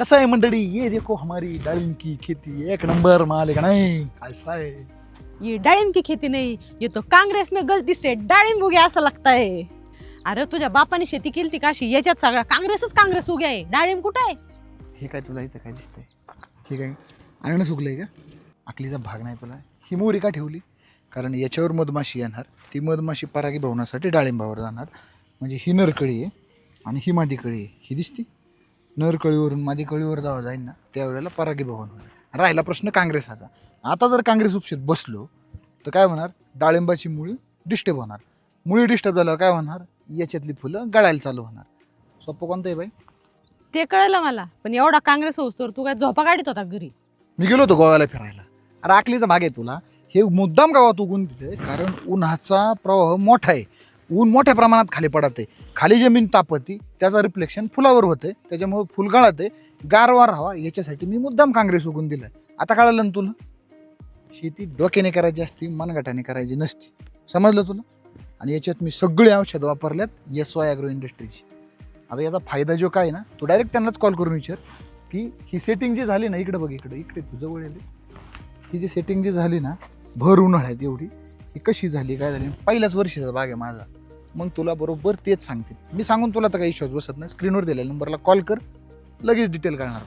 कसं आहे मंडळी, ये देखो हमारी डाळिंब की खेती एक नंबर माल आहे का नाही? ऐसा है. ये डाळिंब की खेती नहीं, ये तो कांग्रेस में गलती से डाळिंब उगे असं लागतंय. अरे तुझ्या बापाने शेती केली ती काशी, याच्यात सगळा काँग्रेस उगे आहे. डाळिंब कुठं आहे? हे काय तुला इथं काय दिसतंय? हे काय अन्न सुकलंय का? आकलीचा भाग नाही तुला. ही मोरी का ठेवली? कारण याच्यावर मधमाशी येणार, ती मधमाशी परागी भवनासाठी डाळिंबावर जाणार. म्हणजे ही नरकळी आहे आणि ही मादी कळी आहे. ही दिसती नरकळीवरून मादी कळीवर जेव्हा जाईल ना त्यावेळेला परागी भवन होणार. राहिला प्रश्न काँग्रेसाचा. आता जर काँग्रेस उपशेत बसलो तर काय होणार? डाळिंबाची मुळी डिस्टर्ब होणार. मुळी डिस्टर्ब झाल्यावर काय होणार? याच्यातली फुलं गळायला चालू होणार. सोपं कोणतं आहे बाई? ते कळलं मला, पण एवढा काँग्रेस होतोर तू काय झोपा काढत होता घरी? मी गेलो होतो गोव्याला फिरायला. अरे आकलीचा भाग आहे तुला. हे मुद्दाम गावात उगून तिथे, कारण उन्हाचा प्रवाह मोठा आहे. ऊन मोठ्या प्रमाणात खाली पडत आहे. खाली जमीन तापती, त्याचा रिफ्लेक्शन फुलावर होते, त्याच्यामुळे फुल गळते, गारवा राहावा याच्यासाठी मी मुद्दाम काँग्रेस उगून दिलाय. आता कळालं ना तुला? शेती डोक्याने करायची असती, मनगटाने करायची नसती. समजलं तुला? आणि याच्यात मी सगळे औषध वापरल्यात SY ॲग्रो इंडस्ट्रीची. आता याचा फायदा जो काय ना, तो डायरेक्ट त्यांनाच कॉल करून विचार की ही सेटिंग जी झाली ना, इकडे बघ, इकडे तू जवळ येते, ही जी सेटिंग जी झाली ना भर उन्हाळ्यात एवढी, ही कशी झाली, काय झाली? पहिल्याच वर्षीचा भाग आहे माझा. मग तुला बरोबर तेच सांगते. मी सांगून तुला तर काही विश्वास बसत नाही. स्क्रीनवर दिलेल्या नंबरला कॉल कर, लगेच डिटेल कळणार.